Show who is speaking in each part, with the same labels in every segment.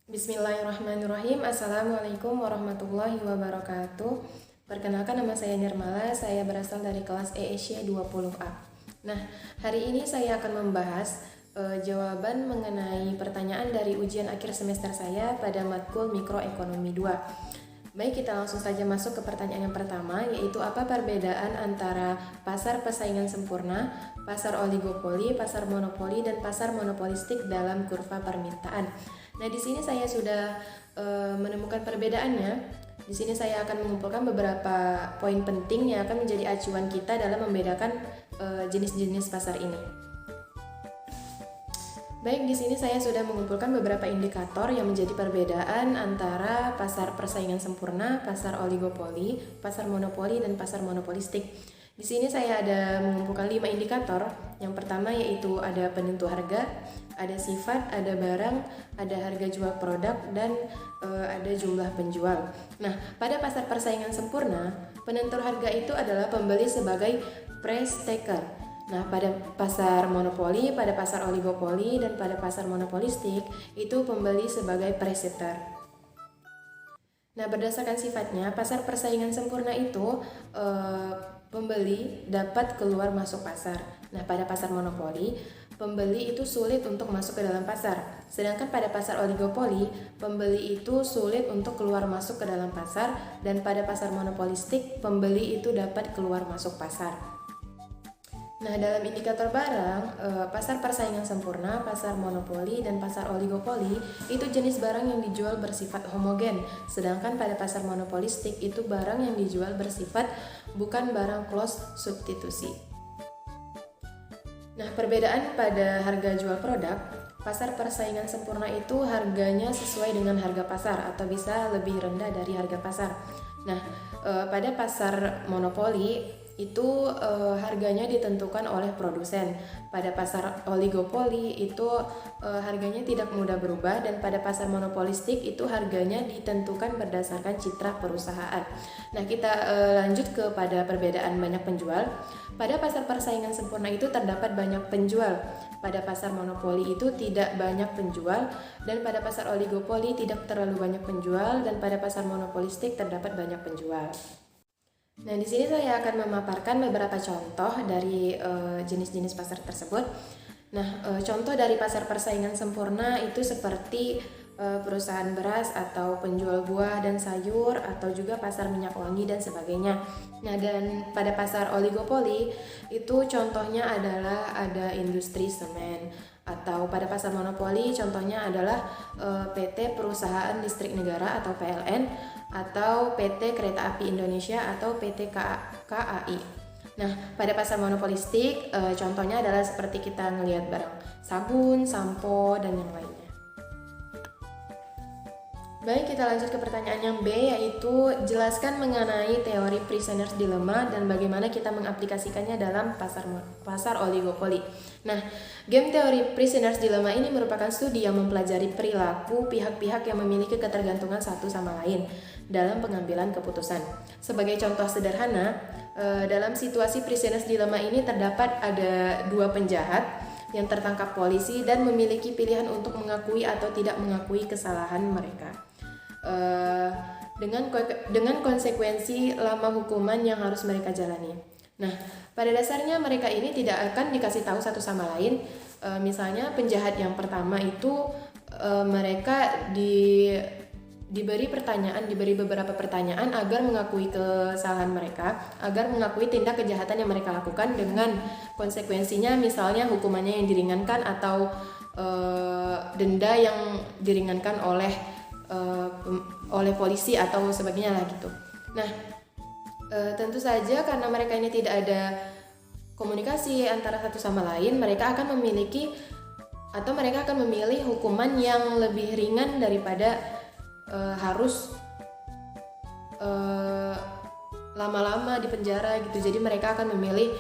Speaker 1: Bismillahirrahmanirrahim. Assalamualaikum warahmatullahi wabarakatuh. Perkenalkan, nama saya Nirmala. Saya berasal dari kelas Asia 20A. Nah, hari ini saya akan membahas jawaban mengenai pertanyaan dari ujian akhir semester saya pada matkul Mikroekonomi 2. Baik, kita langsung saja masuk ke pertanyaan yang pertama, yaitu apa perbedaan antara pasar persaingan sempurna, pasar oligopoli, pasar monopoli, dan pasar monopolistik dalam kurva permintaan. Nah, di sini saya sudah menemukan perbedaannya. Di sini saya akan mengumpulkan beberapa poin penting yang akan menjadi acuan kita dalam membedakan jenis-jenis pasar ini. Baik, di sini saya sudah mengumpulkan beberapa indikator yang menjadi perbedaan antara pasar persaingan sempurna, pasar oligopoli, pasar monopoli, dan pasar monopolistik. Di sini saya ada mengumpulkan 5 indikator. Yang pertama yaitu ada penentu harga, ada sifat, ada barang, ada harga jual produk, dan ada jumlah penjual. Nah, pada pasar persaingan sempurna, penentu harga itu adalah pembeli sebagai price taker. Nah, pada pasar monopoli, pada pasar oligopoli, dan pada pasar monopolistik itu pembeli sebagai price setter. Nah, berdasarkan sifatnya, pasar persaingan sempurna itu pembeli dapat keluar masuk pasar. Nah, pada pasar monopoli, pembeli itu sulit untuk masuk ke dalam pasar. Sedangkan pada pasar oligopoli, pembeli itu sulit untuk keluar masuk ke dalam pasar, dan pada pasar monopolistik, pembeli itu dapat keluar masuk pasar. Nah, dalam indikator barang, pasar persaingan sempurna, pasar monopoli, dan pasar oligopoli itu jenis barang yang dijual bersifat homogen. Sedangkan pada pasar monopolistik itu barang yang dijual bersifat bukan barang close substitusi. Nah, perbedaan pada harga jual produk, pasar persaingan sempurna itu harganya sesuai dengan harga pasar atau bisa lebih rendah dari harga pasar. Nah, pada pasar monopoli itu harganya ditentukan oleh produsen. Pada pasar oligopoli itu harganya tidak mudah berubah, dan pada pasar monopolistik itu harganya ditentukan berdasarkan citra perusahaan. Nah, kita lanjut kepada perbedaan banyak penjual. Pada pasar persaingan sempurna itu terdapat banyak penjual. Pada pasar monopoli itu tidak banyak penjual, dan pada pasar oligopoli tidak terlalu banyak penjual, dan pada pasar monopolistik terdapat banyak penjual. Nah, di sini saya akan memaparkan beberapa contoh dari jenis-jenis pasar tersebut. Nah, contoh dari pasar persaingan sempurna itu seperti perusahaan beras atau penjual buah dan sayur, atau juga pasar minyak wangi dan sebagainya. Nah, dan pada pasar oligopoli itu contohnya adalah ada industri semen, atau pada pasar monopoli contohnya adalah PT Perusahaan Listrik Negara atau PLN, atau PT Kereta Api Indonesia atau PT KAI. Nah, pada pasar monopolistik contohnya adalah seperti kita ngelihat barang sabun, sampo, dan yang lainnya. Baik, kita lanjut ke pertanyaan yang B, yaitu jelaskan mengenai teori Prisoner's Dilemma dan bagaimana kita mengaplikasikannya dalam pasar oligopoli. Nah, game teori Prisoner's Dilemma ini merupakan studi yang mempelajari perilaku pihak-pihak yang memiliki ketergantungan satu sama lain dalam pengambilan keputusan. Sebagai contoh sederhana, dalam situasi Prisoner's Dilemma ini terdapat ada dua penjahat yang tertangkap polisi dan memiliki pilihan untuk mengakui atau tidak mengakui kesalahan mereka. Dengan konsekuensi lama hukuman yang harus mereka jalani. Nah, pada dasarnya mereka ini tidak akan dikasih tahu satu sama lain. Misalnya penjahat yang pertama itu mereka diberi beberapa pertanyaan agar mengakui kesalahan mereka, agar mengakui tindak kejahatan yang mereka lakukan, dengan konsekuensinya misalnya hukumannya yang diringankan atau denda yang diringankan oleh polisi atau sebagainya lah gitu. Nah, tentu saja karena mereka ini tidak ada komunikasi antara satu sama lain, mereka akan memilih hukuman yang lebih ringan daripada harus lama-lama di penjara gitu. Jadi mereka akan memilih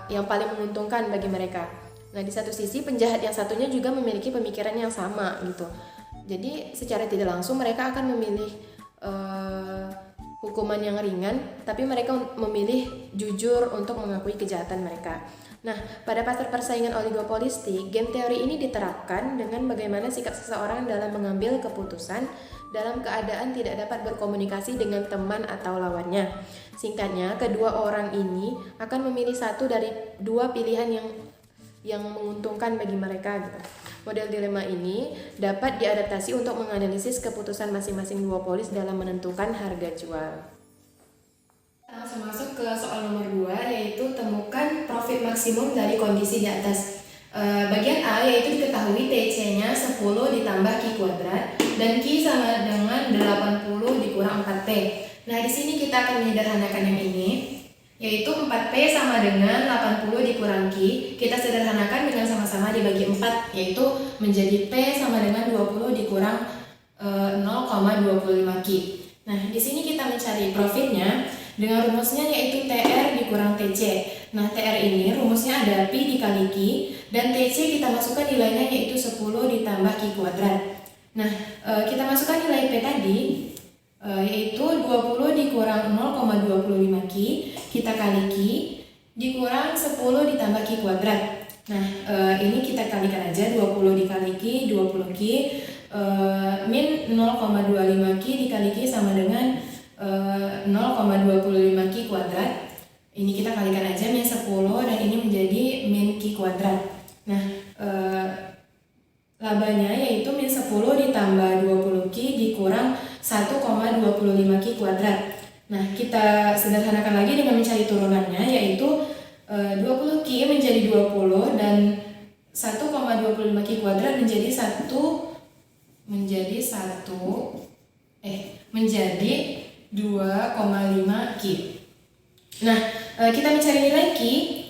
Speaker 1: yang paling menguntungkan bagi mereka. Nah, di satu sisi penjahat yang satunya juga memiliki pemikiran yang sama gitu. Jadi secara tidak langsung mereka akan memilih hukuman yang ringan, tapi mereka memilih jujur untuk mengakui kejahatan mereka. Nah, pada pasar persaingan oligopolistik, game teori ini diterapkan dengan bagaimana sikap seseorang dalam mengambil keputusan dalam keadaan tidak dapat berkomunikasi dengan teman atau lawannya. Singkatnya, kedua orang ini akan memilih satu dari dua pilihan yang menguntungkan bagi mereka gitu. Model dilema ini dapat diadaptasi untuk menganalisis keputusan masing-masing duopolis dalam menentukan harga jual. Langsung masuk ke soal nomor 2, yaitu temukan profit maksimum dari kondisi di atas. Bagian A yaitu diketahui TC-nya 10 ditambah Q kuadrat dan Q sama dengan 80 dikurang 4P. Nah, di sini kita akan menyederhanakan yang ini, yaitu 4P sama dengan 80 dikurang Q. Kita sederhanakan dengan sama-sama dibagi 4, yaitu menjadi P sama dengan 20 dikurang 0,25 Q. Nah, di sini kita mencari profitnya dengan rumusnya yaitu TR dikurang TC. Nah, TR ini rumusnya ada Pi dikali Q, dan TC kita masukkan nilainya yaitu 10 ditambah Q kuadrat. Nah, kita masukkan nilai P tadi, yaitu 20 dikurang 0,25 Q, kita kali Q, dikurang 10 ditambah Q kuadrat. Nah, ini kita kalikan aja, 20 dikali Q, 20 Q, min 0,25 Q dikali Q sama dengan 0,25 Q kuadrat. Ini kita kalikan aja min 10 dan ini menjadi min Q kuadrat. Nah, labanya yaitu min 10 ditambah 20 Q dikurang 1,25 Q kuadrat. Nah, kita sederhanakan lagi dengan mencari turunannya, yaitu 20 Q menjadi 20 dan 1,25 Q kuadrat menjadi 2,5 Q. Nah, kita mencari nilai Q,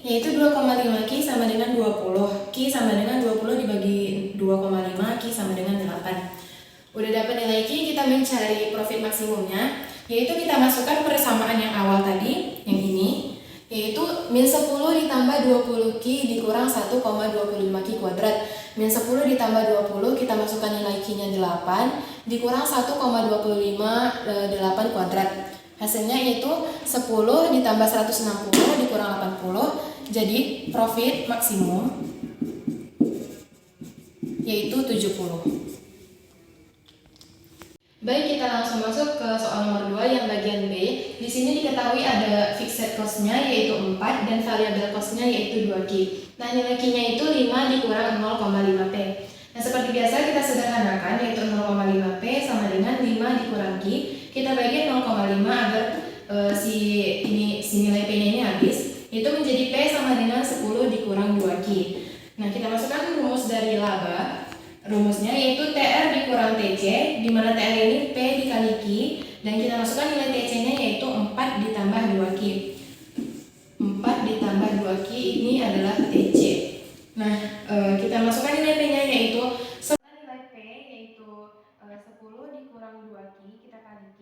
Speaker 1: yaitu 2,5 Q sama dengan 20. Q sama dengan 20 dibagi 2,5, Q sama dengan 8. Udah dapat nilai Q, kita mencari profit maksimumnya, yaitu kita masukkan persamaan yang awal tadi, yang ini, yaitu min 10 ditambah 20 Q dikurang 1,25 Q kuadrat. Min 10 ditambah 20, kita masukkan nilai Q-nya 8, dikurang 1,25 8 kuadrat. Hasilnya yaitu 10 ditambah 160 dikurang 80, jadi profit maksimum yaitu 70. Baik, kita langsung masuk ke soal nomor 2 yang bagian B. Di sini diketahui ada fixed cost-nya yaitu 4 dan variable cost-nya yaitu 2Q. Nah, nilai Q-nya itu 5 dikurang 0,5P. Nah, seperti biasa kita sederhanakan, yaitu 0,5P sama dengan 5 dikurang Q. Kita bagi 0,5 agar si nilai P-nya ini habis, itu menjadi P sama dengan 10 dikurang 2Q. Nah, kita masukkan rumus dari laba. Rumusnya yaitu TR dikurang TC, di mana TR ini P dikali Q, dan kita masukkan nilai TC-nya yaitu 4 ditambah 2Q. 4 ditambah 2Q ini adalah TC. Nah, kita masukkan nilai P-nya yaitu nilai P yaitu 10 dikurang 2Q, kita kali Q,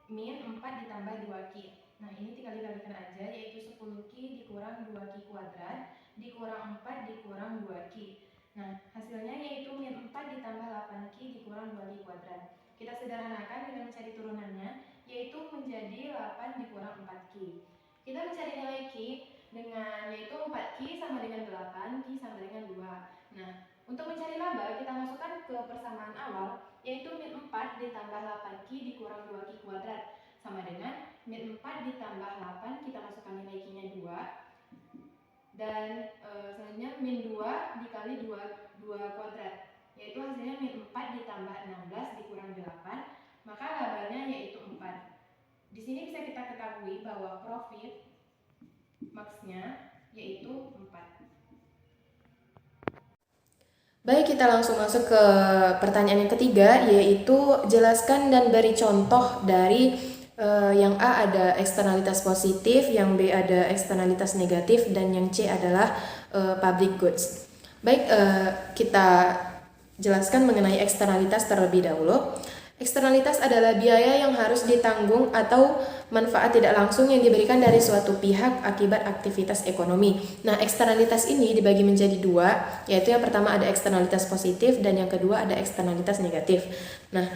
Speaker 1: min 4 ditambah 2Q. Nah, ini tinggal dikalikan aja, yaitu 10Q dikurang 2Q kuadrat dikurang 4 dikurang 2Q. Nah, hasilnya yaitu min 4 ditambah 8Q dikurang 2Q kuadrat. Kita sederhanakan dengan mencari turunannya, yaitu menjadi 8 dikurang 4Q. Kita mencari nilai Q dengan yaitu 4Q sama dengan 8, Q sama dengan 2. Nah, untuk mencari laba, kita masukkan ke persamaan awal, yaitu min 4 ditambah 8Q dikurang 2Q kuadrat sama dengan min 4 ditambah 8, kita masukkan nilai Q-nya 2. Dan selanjutnya min 2 dikali 2 kuadrat, yaitu hasilnya min 4 ditambah 16 dikurang 8, maka labanya yaitu 4. Di sini bisa kita ketahui bahwa profit max-nya yaitu 4. Baik, kita langsung masuk ke pertanyaan yang ketiga, yaitu jelaskan dan beri contoh dari yang A ada eksternalitas positif, yang B ada eksternalitas negatif, dan yang C adalah public goods. Baik, kita jelaskan mengenai eksternalitas terlebih dahulu. Eksternalitas adalah biaya yang harus ditanggung atau manfaat tidak langsung yang diberikan dari suatu pihak akibat aktivitas ekonomi. Nah, eksternalitas ini dibagi menjadi dua, yaitu yang pertama ada eksternalitas positif dan yang kedua ada eksternalitas negatif. Nah,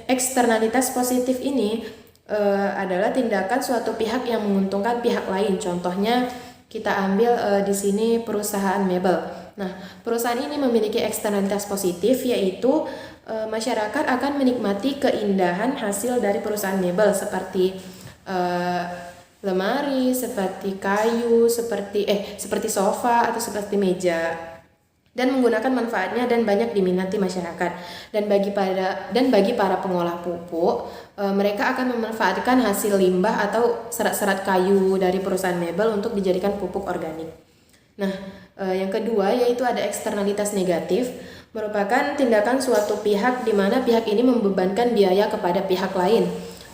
Speaker 1: eksternalitas positif ini adalah tindakan suatu pihak yang menguntungkan pihak lain. Contohnya, kita ambil di sini perusahaan mebel. Nah, perusahaan ini memiliki eksternalitas positif, yaitu masyarakat akan menikmati keindahan hasil dari perusahaan mebel seperti lemari, seperti kayu, seperti sofa atau seperti meja, dan menggunakan manfaatnya dan banyak diminati masyarakat. Dan bagi para pengolah pupuk, mereka akan memanfaatkan hasil limbah atau serat-serat kayu dari perusahaan mebel untuk dijadikan pupuk organik. Nah, yang kedua yaitu ada eksternalitas negatif, merupakan tindakan suatu pihak di mana pihak ini membebankan biaya kepada pihak lain.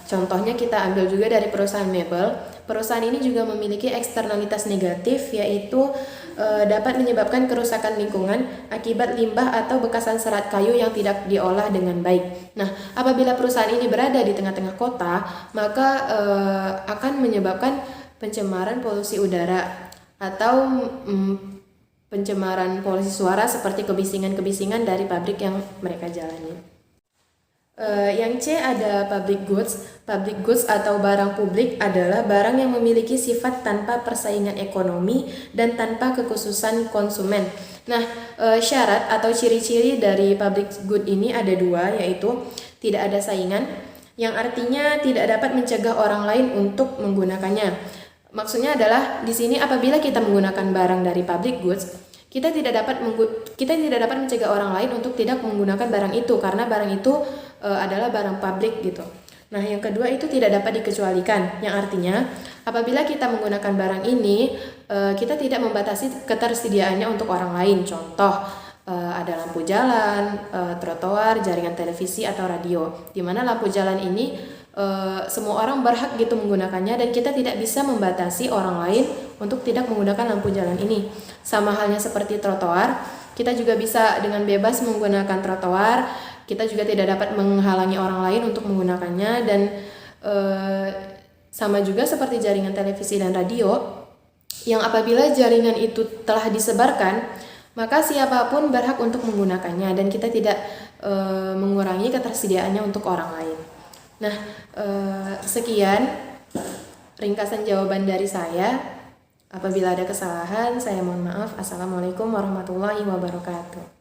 Speaker 1: Contohnya kita ambil juga dari perusahaan mebel. Perusahaan ini juga memiliki eksternalitas negatif, yaitu dapat menyebabkan kerusakan lingkungan akibat limbah atau bekasan serat kayu yang tidak diolah dengan baik. Nah, apabila perusahaan ini berada di tengah-tengah kota, maka akan menyebabkan pencemaran polusi udara atau pencemaran polusi suara seperti kebisingan-kebisingan dari pabrik yang mereka jalani. Yang C ada public goods. Public goods atau barang publik adalah barang yang memiliki sifat tanpa persaingan ekonomi dan tanpa kekhususan konsumen. Nah, syarat atau ciri-ciri dari public good ini ada dua, yaitu tidak ada saingan, yang artinya tidak dapat mencegah orang lain untuk menggunakannya. Maksudnya adalah di sini apabila kita menggunakan barang dari public goods, kita tidak dapat mencegah orang lain untuk tidak menggunakan barang itu karena barang itu adalah barang publik gitu. Nah, yang kedua itu tidak dapat dikecualikan, yang artinya apabila kita menggunakan barang ini, kita tidak membatasi ketersediaannya untuk orang lain. Contoh, ada lampu jalan, trotoar, jaringan televisi atau radio, di mana lampu jalan ini semua orang berhak gitu menggunakannya dan kita tidak bisa membatasi orang lain untuk tidak menggunakan lampu jalan ini. Sama halnya seperti trotoar, kita juga bisa dengan bebas menggunakan trotoar. Kita juga tidak dapat menghalangi orang lain untuk menggunakannya, dan sama juga seperti jaringan televisi dan radio, yang apabila jaringan itu telah disebarkan, maka siapapun berhak untuk menggunakannya dan kita tidak mengurangi ketersediaannya untuk orang lain. Nah, sekian ringkasan jawaban dari saya. Apabila ada kesalahan, saya mohon maaf. Assalamualaikum warahmatullahi wabarakatuh.